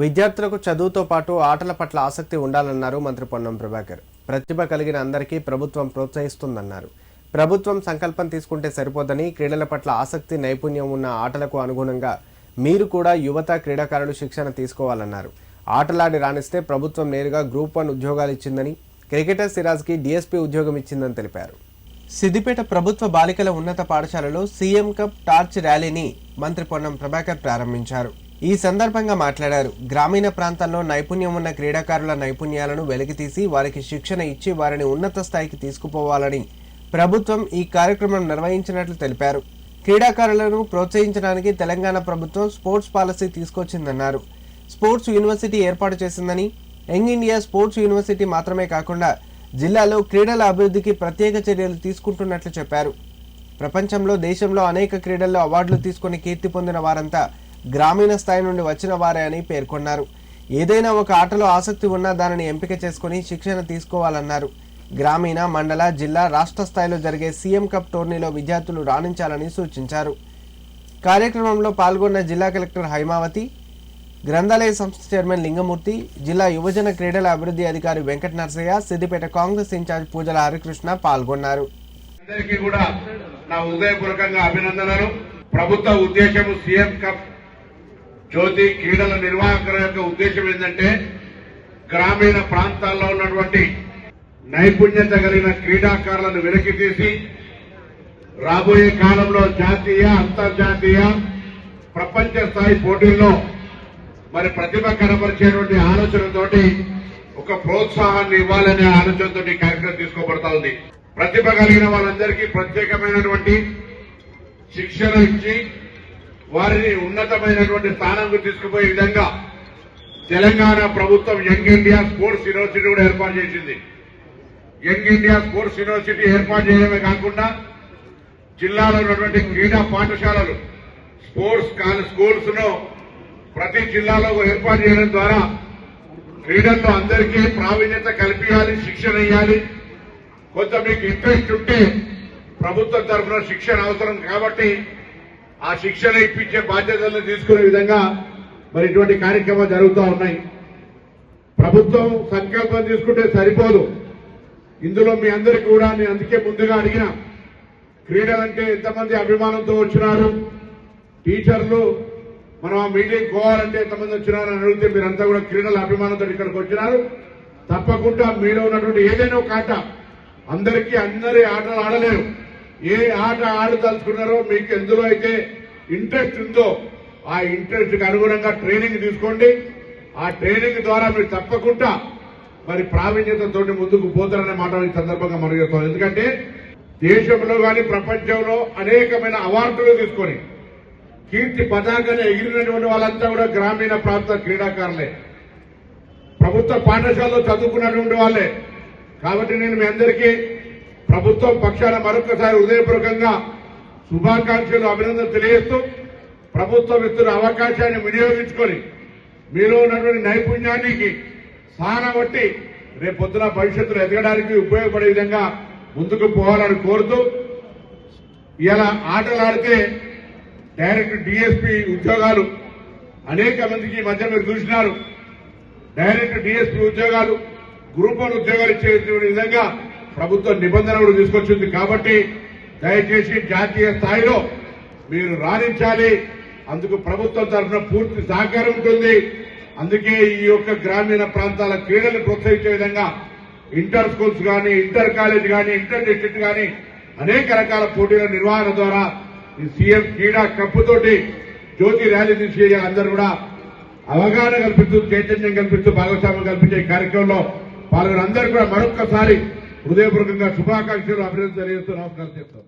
విద్యార్థులకు చదువుతో పాటు ఆటల పట్ల ఆసక్తి ఉండాలన్నారు మంత్రి పొన్నం ప్రభాకర్. ప్రతిభ కలిగిన అందరికీ ప్రభుత్వం ప్రోత్సహిస్తుందన్నారు. ప్రభుత్వం సంకల్పం తీసుకుంటే సరిపోదని, క్రీడల పట్ల ఆసక్తి నైపుణ్యం ఉన్న ఆటలకు అనుగుణంగా మీరు కూడా యువత క్రీడాకారులు శిక్షణ తీసుకోవాలన్నారు. ఆటలాడి రాణిస్తే ప్రభుత్వం నేరుగా గ్రూప్ 1 ఉద్యోగాలు ఇచ్చిందని, క్రికెటర్ సిరాజ్కి డీఎస్పీ ఉద్యోగం ఇచ్చిందని తెలిపారు. సిద్దిపేట ప్రభుత్వ బాలికల ఉన్నత పాఠశాలలో సీఎం కప్ టార్చ్ ర్యాలీని మంత్రి పొన్నం ప్రభాకర్ ప్రారంభించారు. ఈ సందర్భంగా మాట్లాడారు. గ్రామీణ ప్రాంతాల్లో నైపుణ్యం ఉన్న క్రీడాకారుల నైపుణ్యాలను వెలికితీసి వారికి శిక్షణ ఇచ్చి వారిని ఉన్నత స్థాయికి తీసుకుపోవాలని ప్రభుత్వం ఈ కార్యక్రమం నిర్వహించినట్లు తెలిపారు. క్రీడాకారులను ప్రోత్సహించడానికి తెలంగాణ ప్రభుత్వం స్పోర్ట్స్ పాలసీ తీసుకొచ్చిందన్నారు. స్పోర్ట్స్ యూనివర్సిటీ ఏర్పాటు చేసిందని, యంగ్ ఇండియా స్పోర్ట్స్ యూనివర్సిటీ మాత్రమే కాకుండా జిల్లాలో క్రీడల అభివృద్ధికి ప్రత్యేక చర్యలు తీసుకుంటున్నట్లు చెప్పారు. ప్రపంచంలో, దేశంలో అనేక క్రీడల్లో అవార్డులు తీసుకుని కీర్తి పొందిన వారంతా గ్రామీణ స్థాయి నుండి వచ్చిన వారే అని పేర్కొన్నారు. ఏదైనా ఒక ఆటలో ఆసక్తి ఉన్నా దానిని ఎంపిక చేసుకుని శిక్షణ తీసుకోవాలన్నారు. గ్రామీణ, మండల, జిల్లా, రాష్ట్ర స్థాయిలో జరిగే సీఎం కప్ టోర్నీలో విద్యార్థులు రాణించాలని సూచించారు. కార్యక్రమంలో పాల్గొన్న జిల్లా కలెక్టర్ హైమావతి, గ్రంథాలయ సంస్థ చైర్మన్ లింగమూర్తి, జిల్లా యువజన క్రీడల అభివృద్ధి అధికారి వెంకట నరసయ్య, సిద్దిపేట కాంగ్రెస్ ఇన్ఛార్జ్ పూజల హరికృష్ణ పాల్గొన్నారు. ప్రభుత్వ ఉద్దేశం సీఎం కప్ జ్యోతి క్రీడల నిర్వాహకుల యొక్క ఉద్దేశం ఏంటంటే గ్రామీణ ప్రాంతాల్లో ఉన్నటువంటి నైపుణ్యత కలిగిన క్రీడాకారులను వెలికి తీసి రాబోయే కాలంలో జాతీయ, అంతర్జాతీయ, ప్రపంచ స్థాయి పోటీల్లో మరి ప్రతిభ కనబరిచేటువంటి ఆలోచనతోటి ఒక ప్రోత్సాహాన్ని ఇవ్వాలనే ఆలోచనతో కార్యక్రమం తీసుకోబడతా ఉంది. ప్రతిభ కలిగిన వాళ్ళందరికీ ప్రత్యేకమైనటువంటి శిక్షణ ఇచ్చి వారిని ఉన్నతమైనటువంటి స్థానంకు తీసుకుపోయే విధంగా తెలంగాణ ప్రభుత్వం యంగ్ ఇండియా స్పోర్ట్స్ యూనివర్సిటీ కూడా ఏర్పాటు చేసింది. యంగ్ ఇండియా స్పోర్ట్స్ యూనివర్సిటీ ఏర్పాటు చేయడమే కాకుండా జిల్లాలో ఉన్నటువంటి క్రీడా పాఠశాలలు, స్పోర్ట్స్ స్కూల్స్ ను ప్రతి జిల్లాలో ఏర్పాటు చేయడం ద్వారా క్రీడల్లో అందరికీ ప్రావీణ్యత కల్పించాలి, శిక్షణ ఇవ్వాలి. కొంత మీకు ఇంట్రెస్ట్ ఉంటే ప్రభుత్వం తరఫున శిక్షణ అవసరం కాబట్టి ఆ శిక్షణ ఇప్పించే బాధ్యతలను తీసుకునే విధంగా మరి ఇటువంటి కార్యక్రమాలు జరుగుతూ ఉన్నాయి. ప్రభుత్వం సంకల్పం తీసుకుంటే సరిపోదు. ఇందులో మీ అందరికీ కూడా నేను అందుకే ముందుగా అడిగిన, క్రీడలంటే ఎంతమంది అభిమానంతో వచ్చినారు, టీచర్లు మనం ఆ మీటింగ్ పోవాలంటే ఎంతమంది వచ్చినారని అడిగితే మీరంతా కూడా క్రీడల అభిమానంతో ఇక్కడికి వచ్చినారు. తప్పకుండా మీలో ఉన్నటువంటి ఏదైనా ఒక ఆట, అందరి ఆటలు ఆడలేరు. ఏ ఆట ఆడదలుచుకున్నారో, మీకు ఎందులో అయితే ఇంట్రెస్ట్ ఉందో ఆ ఇంట్రెస్ట్ కి అనుగుణంగా ట్రైనింగ్ తీసుకోండి. ఆ ట్రైనింగ్ ద్వారా మీరు తప్పకుండా మరి ప్రావీణ్యతతో ముందుకు పోతారనే మాట ఈ సందర్భంగా మనం చెప్తాం. ఎందుకంటే దేశంలో కానీ ప్రపంచంలో అనేకమైన అవార్డులు తీసుకొని కీర్తి పతాకాన్ని ఎగిరినటువంటి వాళ్ళంతా కూడా గ్రామీణ ప్రాంత క్రీడాకారులే, ప్రభుత్వ పాఠశాలలో చదువుకున్నటువంటి వాళ్ళే. కాబట్టి నేను మీ అందరికీ ప్రభుత్వం పక్షాన మరొకసారి హృదయపూర్వకంగా శుభాకాంక్షలు, అభినందనలు తెలియజేస్తూ ప్రభుత్వం ఇస్తున్న అవకాశాన్ని వినియోగించుకొని మీలో ఉన్నటువంటి నైపుణ్యానికి సానబట్టి రేపు పొద్దున భవిష్యత్తులో ఎదగడానికి ఉపయోగపడే విధంగా ముందుకు పోవాలని కోరుతూ, ఇలా ఆటలాడితే డైరెక్ట్ డీఎస్పీ ఉద్యోగాలు అనేక మందికి ఈ మధ్య మీరు చూసినారు. డైరెక్ట్ డీఎస్పీ ఉద్యోగాలు, గ్రూప్ 1 ఉద్యోగాలు ఇచ్చే విధంగా ప్రభుత్వం నిబంధన కూడా తీసుకొచ్చింది. కాబట్టి దయచేసి జాతీయ స్థాయిలో మీరు రాణించాలి. అందుకు ప్రభుత్వం తరఫున పూర్తి సహకారం ఉంటుంది. అందుకే ఈ యొక్క గ్రామీణ ప్రాంతాల క్రీడలు ప్రోత్సహించే విధంగా ఇంటర్ స్కూల్స్ కానీ, ఇంటర్ కాలేజ్ కానీ, ఇంటర్ డిస్ట్రిక్ట్ కానీ అనేక రకాల పోటీల నిర్వహణ ద్వారా ఈ సీఎం క్రీడా కప్పు తోటి జ్యోతి ర్యాలీ తీసి అందరూ కూడా అవగాహన కల్పిస్తూ, చైతన్యం కల్పిస్తూ, భాగస్వామ్యం కల్పించే కార్యక్రమంలో పాల్గొని అందరూ కూడా మరొక్కసారి హృదయపూర్వకంగా శుభాకాంక్షలు, అభినందనలు తెలియజేస్తూ నమస్కారం చేస్తాను.